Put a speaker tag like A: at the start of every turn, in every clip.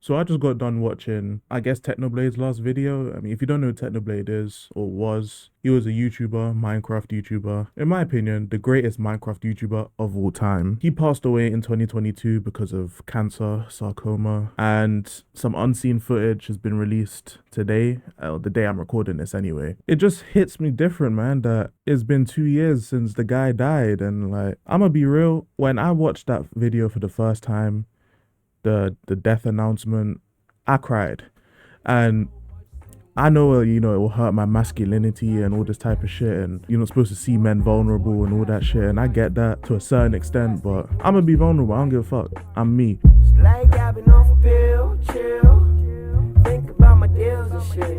A: So I just got done watching, I guess, Technoblade's last video. I mean, if you don't know who Technoblade is or was, he was a YouTuber, Minecraft YouTuber. In my opinion, the greatest Minecraft YouTuber of all time. He passed away in 2022 because of cancer, sarcoma, and some unseen footage has been released today, the day I'm recording this anyway. It just hits me different, man, that it's been 2 years since the guy died. And like, I'm gonna be real, when I watched that video for the first time, the death announcement, I cried. And I know, it will hurt my masculinity and all this type of shit. And you're not supposed to see men vulnerable and all that shit. And I get that to a certain extent, but I'm gonna be vulnerable. I don't give a fuck. I'm me.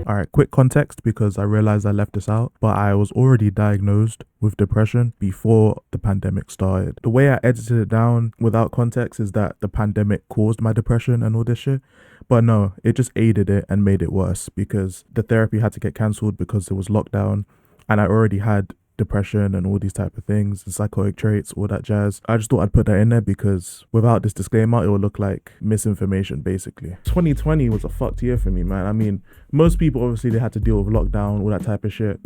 A: All right, quick context because I realized I left this out, but I was already diagnosed with depression before the pandemic started. The way I edited it down without context is that the pandemic caused my depression and all this shit. But no, it just aided it and made it worse because the therapy had to get cancelled because it was lockdown and I already had depression and all these type of things, the psychotic traits, all that jazz. I just thought I'd put that in there because without this disclaimer, it would look like misinformation basically. 2020 was a fucked year for me, man. I mean, most people obviously they had to deal with lockdown, all that type of shit.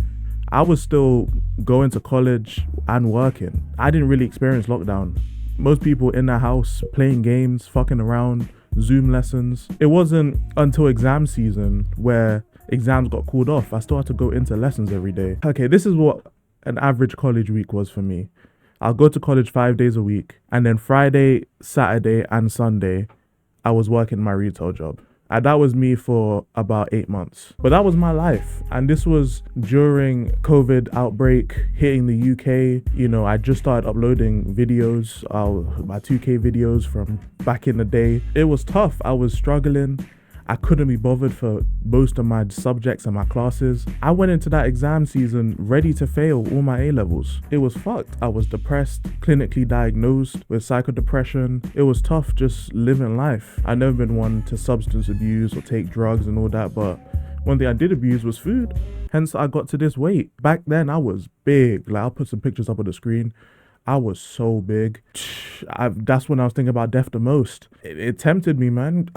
A: I was still going to college and working. I didn't really experience lockdown. Most people in their house playing games, fucking around, Zoom lessons. It wasn't until exam season where exams got called off. I still had to go into lessons every day. Okay, this is what an average college week was for me. I'll go to college 5 days a week, and then Friday, Saturday, and Sunday, I was working my retail job. And that was me for about 8 months. But that was my life. And this was during COVID outbreak hitting the UK. I just started uploading videos, my 2K videos from back in the day. It was tough. I was struggling. I couldn't be bothered for most of my subjects and my classes. I went into that exam season ready to fail all my A-levels. It was fucked. I was depressed, clinically diagnosed with psychodepression. It was tough just living life. I've never been one to substance abuse or take drugs and all that, but one thing I did abuse was food. Hence, I got to this weight. Back then, I was big. Like, I'll put some pictures up on the screen. I was so big. That's when I was thinking about death the most. It tempted me, man,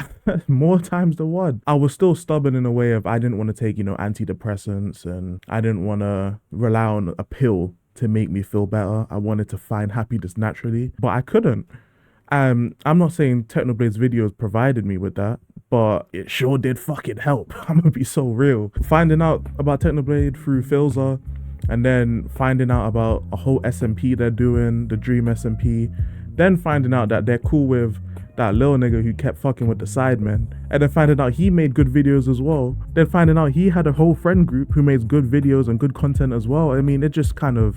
A: more times than one. I was still stubborn in a way of I didn't want to take, antidepressants, and I didn't want to rely on a pill to make me feel better. I wanted to find happiness naturally, but I couldn't. I'm not saying Technoblade's videos provided me with that, but it sure did fucking help. I'm gonna be so real. Finding out about Technoblade through Filza, and then finding out about a whole SMP they're doing, the Dream SMP, then finding out that they're cool with that little nigga who kept fucking with the sidemen, and then finding out he made good videos as well, then finding out he had a whole friend group who makes good videos and good content as well. I mean, it just kind of,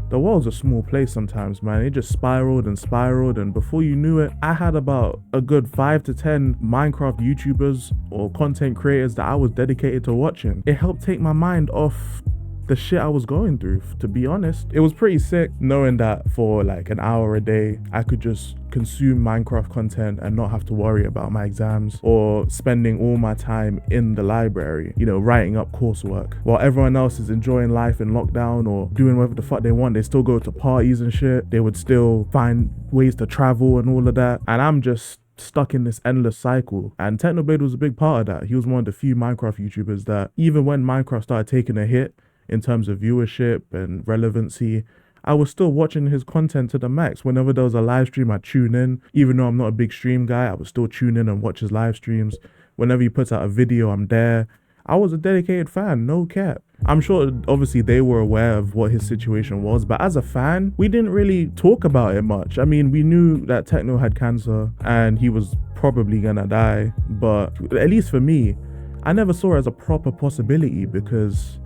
A: the world's a small place sometimes, man. It just spiraled, and before you knew it, I had about a good 5 to 10 Minecraft YouTubers or content creators that I was dedicated to watching. It helped take my mind off the shit I was going through, to be honest. It was pretty sick knowing that for like an hour a day, I could just consume Minecraft content and not have to worry about my exams or spending all my time in the library, writing up coursework. While everyone else is enjoying life in lockdown or doing whatever the fuck they want, they still go to parties and shit. They would still find ways to travel and all of that. And I'm just stuck in this endless cycle. And Technoblade was a big part of that. He was one of the few Minecraft YouTubers that even when Minecraft started taking a hit, in terms of viewership and relevancy, I was still watching his content to the max. Whenever there was a live stream, I'd tune in. Even though I'm not a big stream guy, I would still tune in and watch his live streams. Whenever he puts out a video, I'm there. I was a dedicated fan, no cap. I'm sure obviously they were aware of what his situation was, but as a fan, we didn't really talk about it much. I mean, we knew that Techno had cancer and he was probably gonna die, but at least for me, I never saw it as a proper possibility because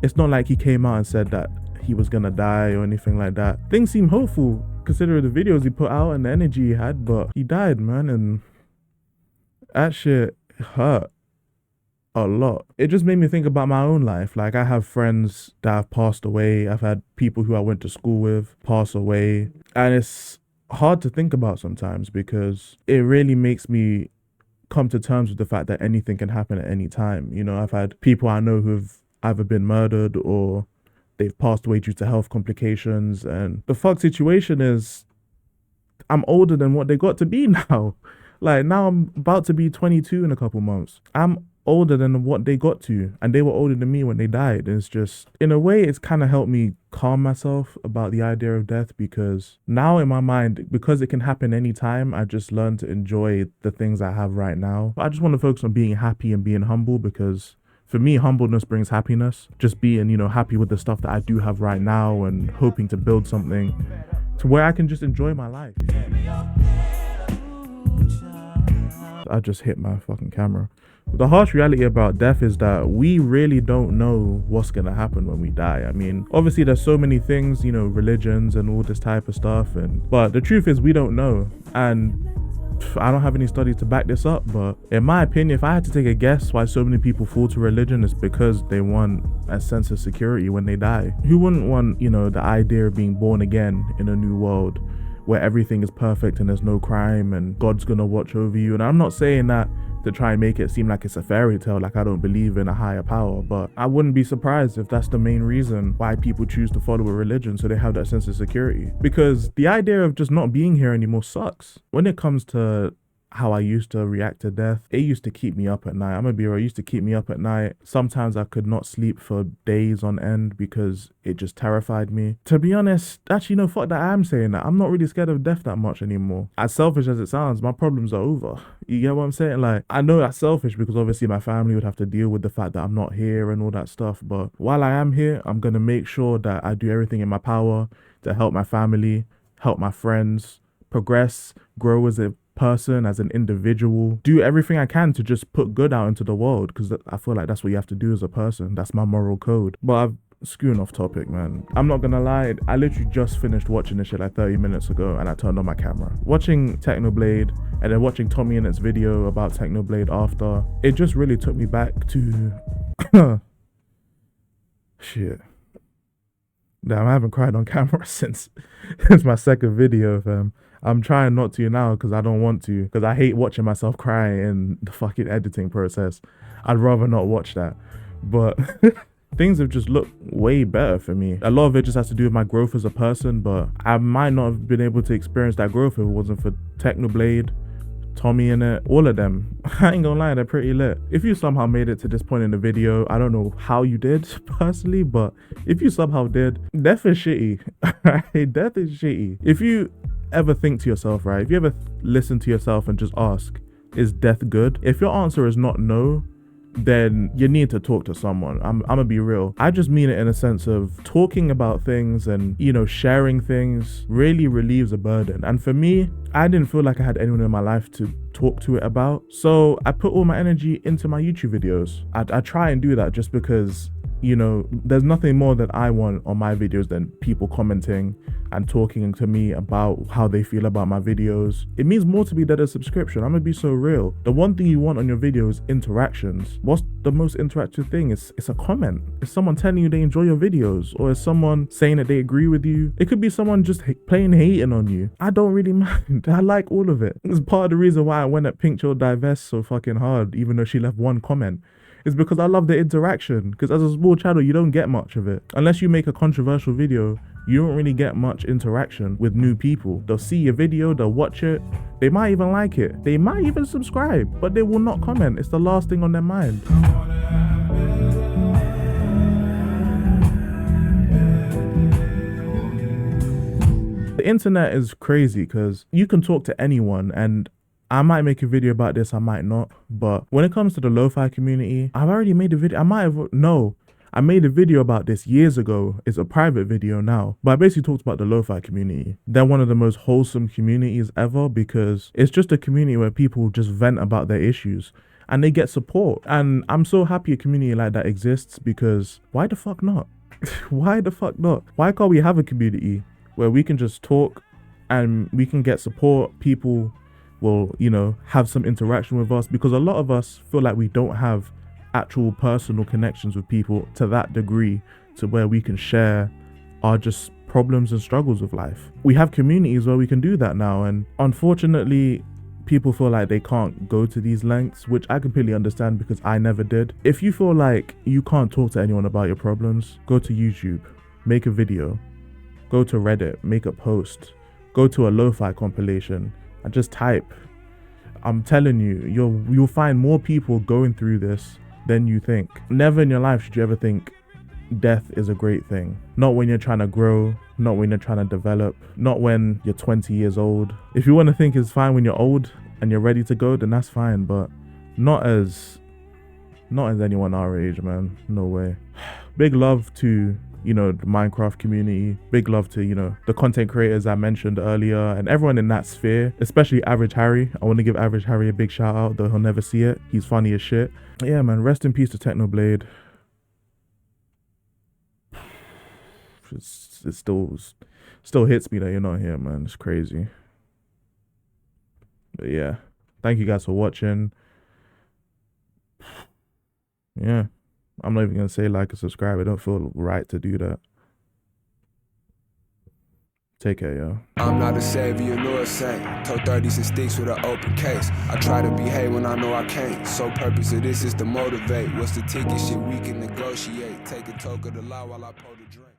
A: it's not like he came out and said that he was gonna die or anything like that. Things seem hopeful considering the videos he put out and the energy he had, but he died, man, and that shit hurt a lot. It just made me think about my own life. Like, I have friends that have passed away. I've had people who I went to school with pass away, and it's hard to think about sometimes because it really makes me come to terms with the fact that anything can happen at any time. I've had people I know who've either been murdered or they've passed away due to health complications. And the fuck situation is, I'm older than what they got to be now. Like now I'm about to be 22 in a couple months. I'm older than what they got to, and they were older than me when they died. And it's just, in a way, it's kind of helped me calm myself about the idea of death, because now in my mind, because it can happen anytime, I just learn to enjoy the things I have right now. I just want to focus on being happy and being humble, because for me, humbleness brings happiness. Just being, happy with the stuff that I do have right now and hoping to build something to where I can just enjoy my life. I just hit my fucking camera. The harsh reality about death is that we really don't know what's gonna happen when we die. I mean, obviously there's so many things, religions and all this type of stuff, but the truth is we don't know. And I don't have any studies to back this up, but in my opinion, if I had to take a guess why so many people fall to religion, it's because they want a sense of security when they die. Who wouldn't want, the idea of being born again in a new world where everything is perfect and there's no crime and God's gonna watch over you? And I'm not saying that to try and make it seem like it's a fairy tale, like I don't believe in a higher power, but I wouldn't be surprised if that's the main reason why people choose to follow a religion, so they have that sense of security. Because the idea of just not being here anymore sucks. When it comes to how I used to react to death, it used to keep me up at night. I'm gonna be real, it used to keep me up at night. Sometimes I could not sleep for days on end because it just terrified me. To be honest, actually no, fuck that, I'm saying that. I'm not really scared of death that much anymore. As selfish as it sounds, my problems are over. You get what I'm saying? Like, I know that's selfish because obviously my family would have to deal with the fact that I'm not here and all that stuff. But while I am here, I'm gonna make sure that I do everything in my power to help my family, help my friends, progress, grow as a person, as an individual, do everything I can to just put good out into the world, because I feel like that's what you have to do as a person. That's my moral code. But I've skewing off topic, man. I'm not gonna lie, I literally just finished watching this shit like 30 minutes ago and I turned on my camera. Watching TECHNOBLADE and then watching Tommy in its video about TECHNOBLADE after, it just really took me back to shit. Damn, I haven't cried on camera since my second video, fam. I'm trying not to now because I don't want to, because I hate watching myself cry in the fucking editing process. I'd rather not watch that. But things have just looked way better for me. A lot of it just has to do with my growth as a person, but I might not have been able to experience that growth if it wasn't for TECHNOBLADE, Tommy in it, all of them. I ain't gonna lie, they're pretty lit. If you somehow made it to this point in the video, I don't know how you did personally, but if you somehow did, death is shitty. Right? Death is shitty. If you ever think to yourself, right, if you ever listen to yourself and just ask, is death good? If your answer is not no, then you need to talk to someone. I'm gonna be real. I just mean it in a sense of talking about things and, sharing things really relieves a burden. And for me, I didn't feel like I had anyone in my life to talk to it about. So I put all my energy into my YouTube videos. I try and do that just because, there's nothing more that I want on my videos than people commenting and talking to me about how they feel about my videos. It means more to me than a subscription. I'm gonna be so real. The one thing you want on your video is interactions. What's the most interactive thing? It's a comment. It's someone telling you they enjoy your videos, or it's someone saying that they agree with you. It could be someone just plain hating on you. I don't really mind. I like all of it. It's part of the reason why I went at Pink Chill Divest so fucking hard, even though she left one comment. It's because I love the interaction, because as a small channel, you don't get much of it. Unless you make a controversial video, you don't really get much interaction with new people. They'll see your video, they'll watch it, they might even like it, they might even subscribe, but they will not comment. It's the last thing on their mind. The internet is crazy because you can talk to anyone, and I might make a video about this, I might not, but when it comes to the Lofi community, I've already made a video. I made a video about this years ago. It's a private video now, but I basically talked about the Lofi community. They're one of the most wholesome communities ever, because it's just a community where people just vent about their issues and they get support. And I'm so happy a community like that exists, because why the fuck not? Why the fuck not? Why can't we have a community where we can just talk and we can get support? People will, have some interaction with us, because a lot of us feel like we don't have actual personal connections with people to that degree, to where we can share our just problems and struggles with life. We have communities where we can do that now, and unfortunately people feel like they can't go to these lengths, which I completely understand, because I never did. If you feel like you can't talk to anyone about your problems, go to YouTube, make a video, go to Reddit, make a post, go to a lo-fi compilation and just type, I'm telling you, you'll find more people going through this than you think. Never in your life should you ever think death is a great thing. Not when you're trying to grow, not when you're trying to develop, not when you're 20 years old. If you want to think it's fine when you're old and you're ready to go, then that's fine, but not as anyone our age, man. No way. Big love to, you know, the Minecraft community. Big love to, you know, the content creators I mentioned earlier and everyone in that sphere, especially Average Harry. I want to give Average Harry a big shout out, though he'll never see it. He's funny as shit. Yeah, man, rest in peace to TECHNOBLADE. It still hits me that you're not here, man. It's crazy. But yeah, thank you guys for watching. Yeah, I'm not even gonna say like and subscribe. I don't feel right to do that. Take care, yo.
B: I'm not a savior nor a saint. Told 30s and sticks with an open case. I try to behave when I know I can't. So purpose of this is to motivate. What's the ticket? Shit we can negotiate. Take a toke of the law while I pour the drink.